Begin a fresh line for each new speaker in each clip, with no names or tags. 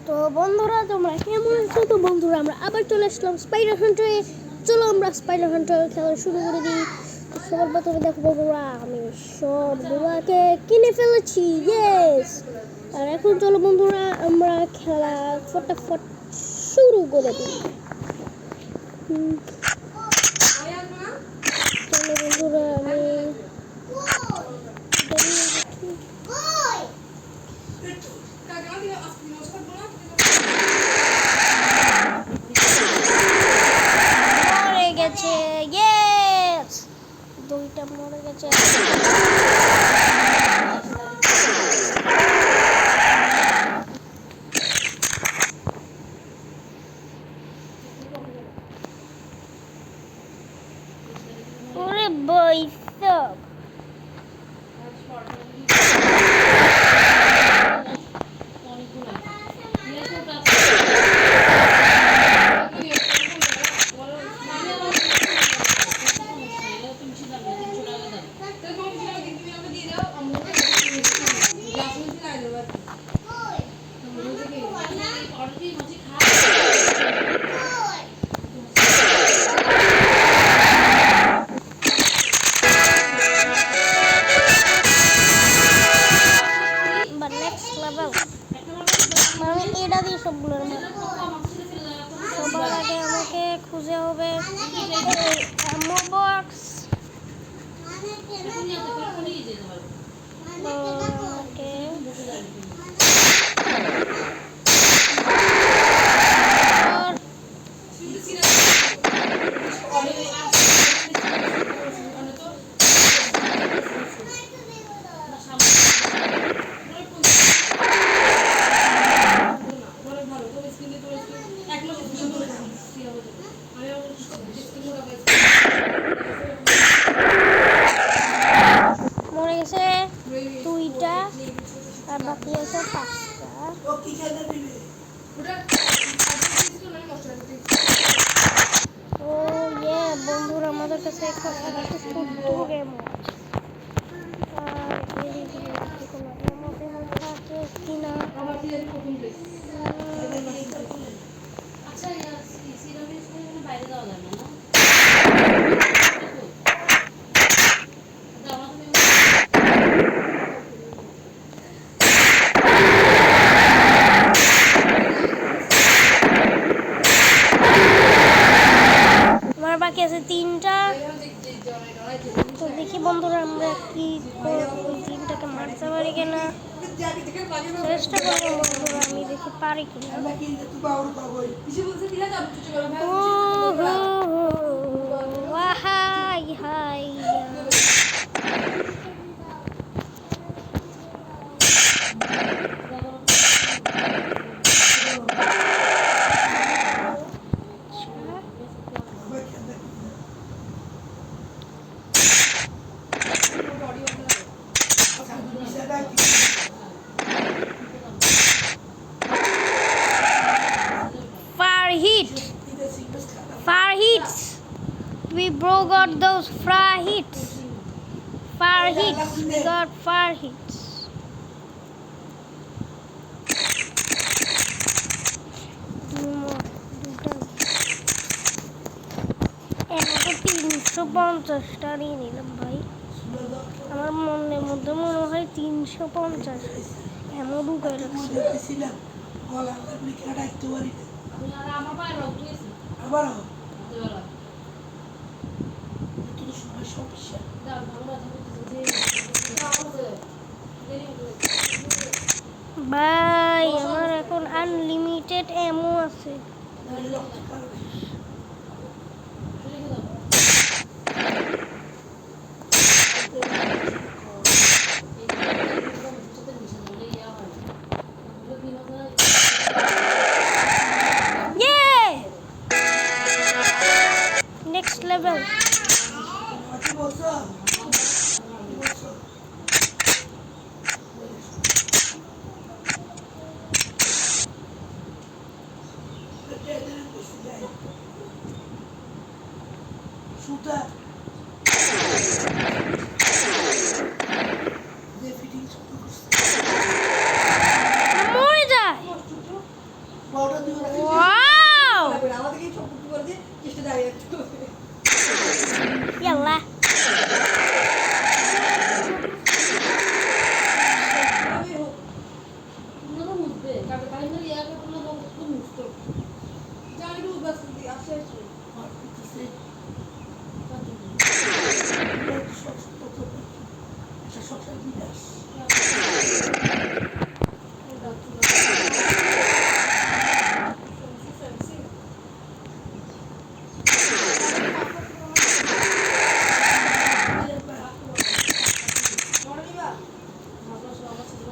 তো বন্ধুরা তোমরা কেমন আছো? তো বন্ধুরা আমরা আবার চলে আসলাম স্পাইডার হান্টারে। চলো আমরা স্পাইডার হান্টার খেলা শুরু করে দিই। তো সবার প্রথমে দেখো বন্ধুরা, আমি সবগুলোকে কিনে ফেলেছি, ইয়েস। আর এখন চলো বন্ধুরা আমরা খেলা ফটাফট শুরু করে দিই। চলো বন্ধুরা আমি মরে গেছে, ইয়েস, দুইটা মরে গেছে। ওরে বৈশাখ, আমি এটা দিয়ে সবগুলোর সবার আগে আমাকে খুঁজে হবে অ্যামো বক্স। মরে গেছে দুইটা আর বাকি আছে পাঁচটা। ও ইয়ে বন্ধুরা, আমাদের কাছে একটা ফুটবল গেম আছে। আর কোনো এমন থাকে কিনা বাইরে যাওয়া যাবে না। বাকি আছে তিনটা। তো দেখি বন্ধুরা আমরা কি ওই তিনটাকে মারতে পারি কিনা, চেষ্টা করবো বন্ধুরা, আমি দেখি পারি কিনা। High high far hits. We bro got those far hits. Far hits. We got far hits. এমন 350টা নিয়ে নিলাম ভাই। আমার মনের মধ্যে মনে হয় 350 এমন ঢুকাই রাখছি। ভাই আমার এখন আনলিমিটেড এমো আছে। Next level. মরে যায়। ওয়াও ইয়াল্লা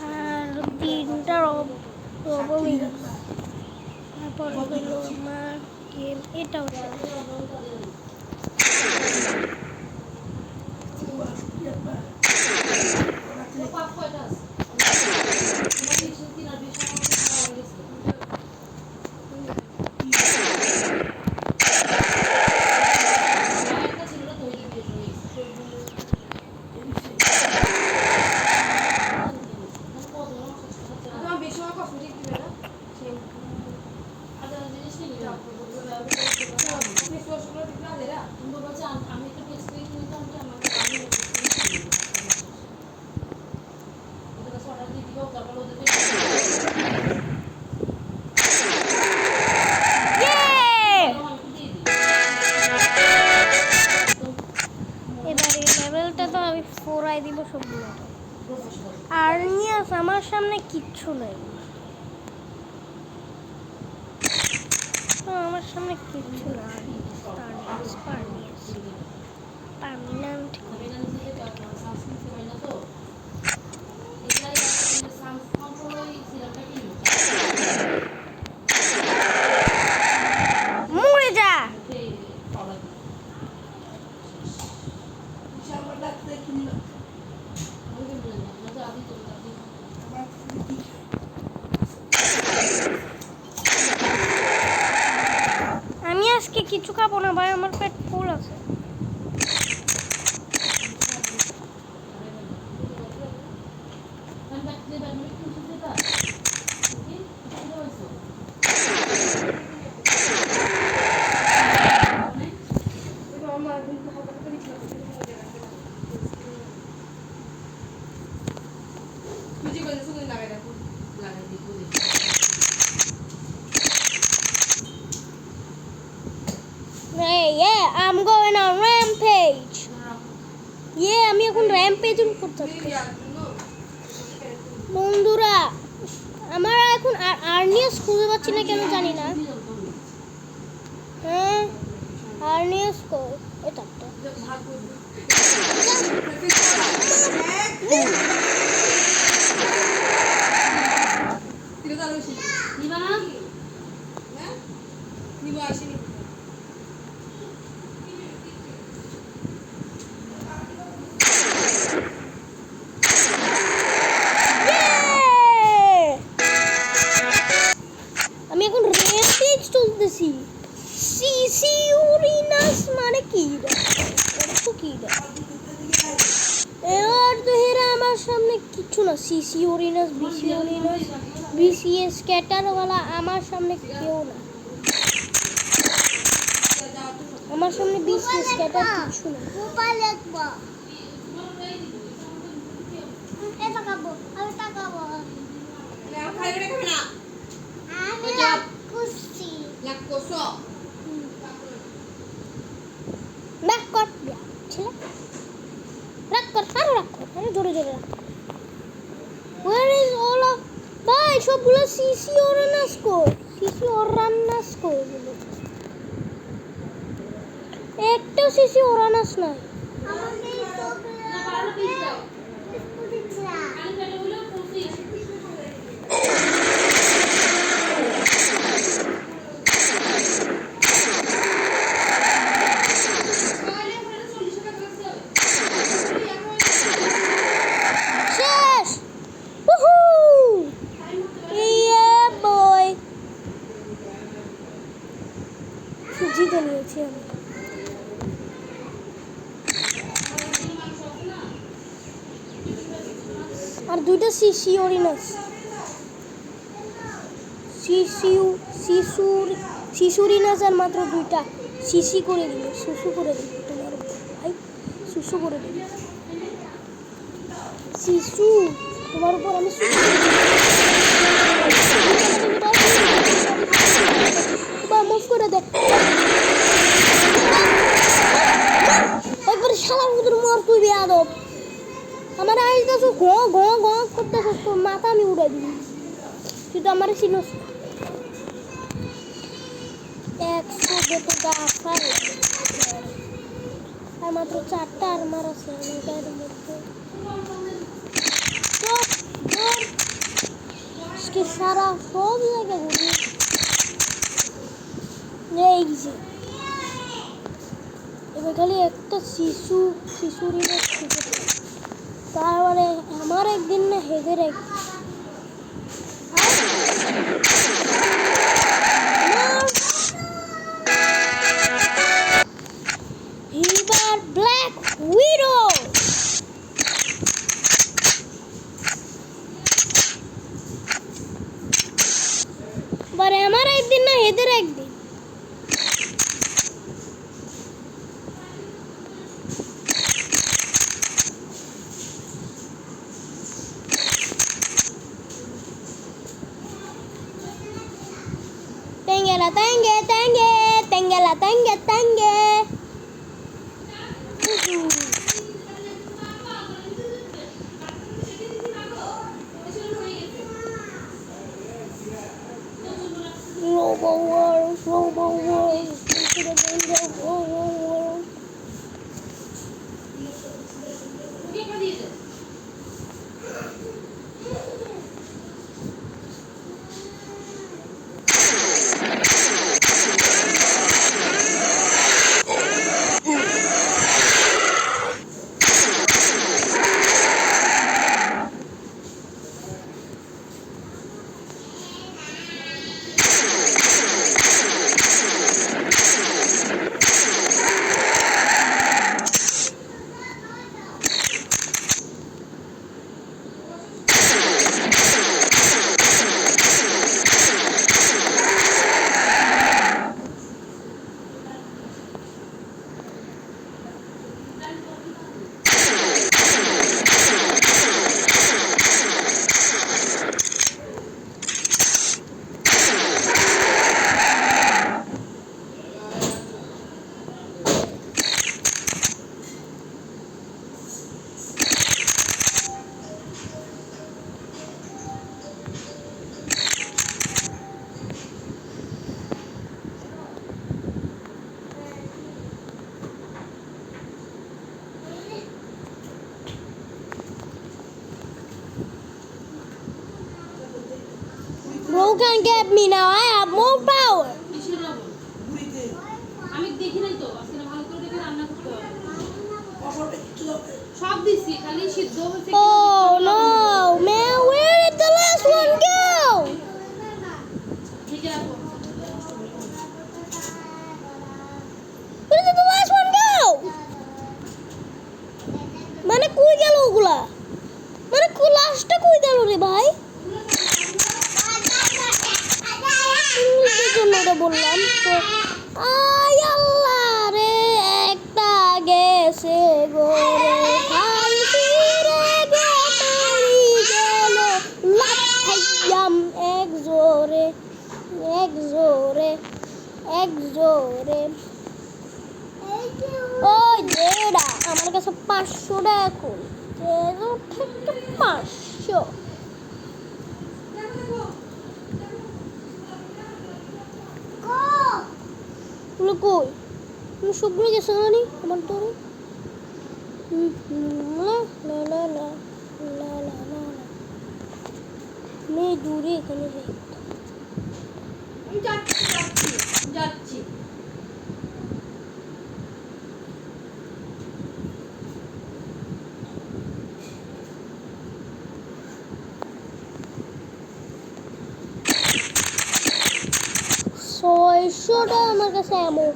আর তিনটা রবলি তারপর হলো আমার গেম এটাও লেভেলটা তো আমি ফোরাই দিব সবগুলো আর নিয়ে আমার সামনে কিচ্ছু নেই আমার সামনে কিচ্ছু নাই পার্মানেন্ট মরে যা আমি আজকে কিছু খাবো না ভাই আমার পেট ফুল আছে Hey, yeah, I'm going on rampage. Yeah, আমি এখন rampage করতেছি বন্ধুরা আমার এখন আর্নিয়াস খুঁজে পাচ্ছি না কেন জানি না হ্যাঁ আর্নিয়াস কো এটা আমি এখন রেম্পেজ চলতেছি সিসি ইউরিনাস মানে কি এবার তো হেরা আমার সামনে কিছু না সিসি ইউরিনাস বিসিএস স্ক্যাটারওয়ালা আমার সামনে কেউ না আমার সামনে বিসিএস স্ক্যাটার কিছু না ভাই সবগুলো সিসি ওরানাস একটা সিসি ওরানাস নাই জিতে নিয়েছি আমি আর দুইটা সিসি শিশুরি নাচার মাত্র 2টা শিশি করে দিবে, শুশু করে দিবে তোমার ভাই, শুশু করে দিবে শিশু তোমার উপর আমি মাফ করে দে একবার শালা উদর মার তুই বেয়াদব আমার আইতাছ ঘ ঘ ঘ করতেছিস তোর মাথা আমি উড়াই দিবি তুই তো আমার চিনস 100 বেতো গাফা আর মাত্র 4টা আর মার আছে আমার গায়ের মধ্যে আজকে সারা সব জায়গা ঘুরি এই যে এবার খালি একটা শিশুরই তার মানে আমার একদিন না হেদের একদিন এবার ব্ল্যাক উইডো এবার আমার একদিন না হেদের একদিন Tenge. Global world. Bro can get me now. I have more power.
আমি দেখি নাই তো আজকে ভালো করে দেখে রান্না করতে হবে সব দিছি খালি সিদ্ধ হইছে
Oh no, man, where did the last one go?
ঠিক আছে
Where did the last one go? মানে কই গেল ওগুলা? মানে কই লাস্টটা কই গেল রে ভাই? জন্য বললাম তো আয় আল্লাহ রে একটা গেছে গোরে খাই ফিরে গেমারি গেল লাথাইয়াম এক জোরে ওই যেটা আমার কাছে 500 টাকা এখন 500 কই তুমি সবগুলো গেছো জানি আমার তো মেয়ে দূরে এখানে
যাচ্ছি
ছয়শোটা আমার কাছে এমন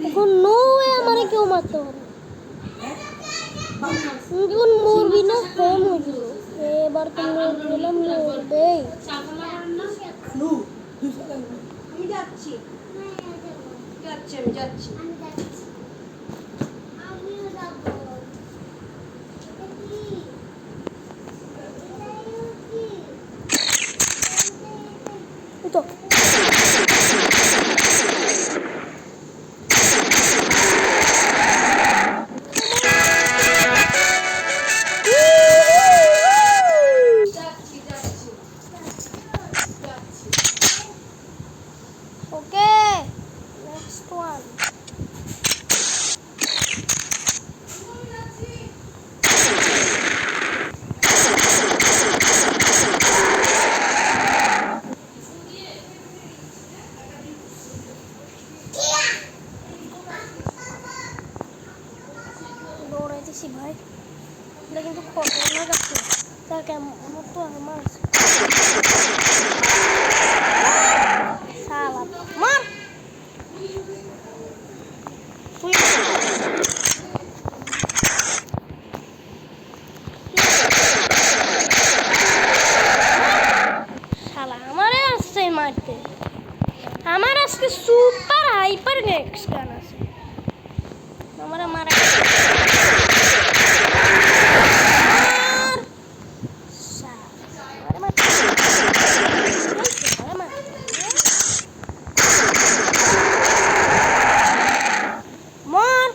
এখন নো আমার কেউ মারতে পারে এখন মরবি না কম হয়েছিল এবার তো মরবি না মরবেই
আমি যাচ্ছি যাচ্ছি আমি যাচ্ছি
এই তো
যাচ্ছি যাচ্ছি যাচ্ছি
ওকে নেক্সট ওয়ান দৌড়াইতেছি ভাই এটা কিন্তু খতরনাক আছে তার কেমন তো আমার শালা মার তুই শালা আমারে আসছে মারতে আমার আজকে সুপার হাইপার গ্যাক্স গান আছে আমার মারা মার! শালা, আমারে মারতে- আমারে মারতে। মর!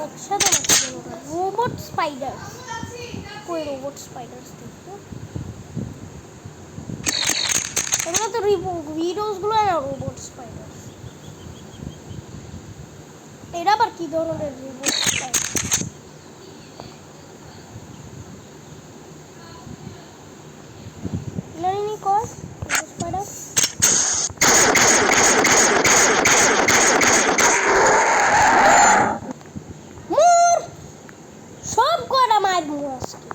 একসাথে মারতে গেল ওরা। রোবট স্পাইডার কই রোবট স্পাইডার দেখতো এগুলো তো ভিডিওস গুলো না রোবট স্পাইডার এটা আবার কি ধরনের রোবট স্পাইডার নানি কর রোবট স্পাইডার মোর সব কটা মারবো আজকে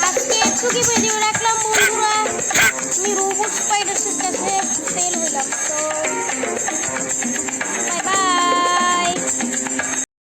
আজকে একটুকি ভিডিও রাখলাম বন্ধুরা আমি রোবট স্পাইডার কাছে ফেল হলাম তো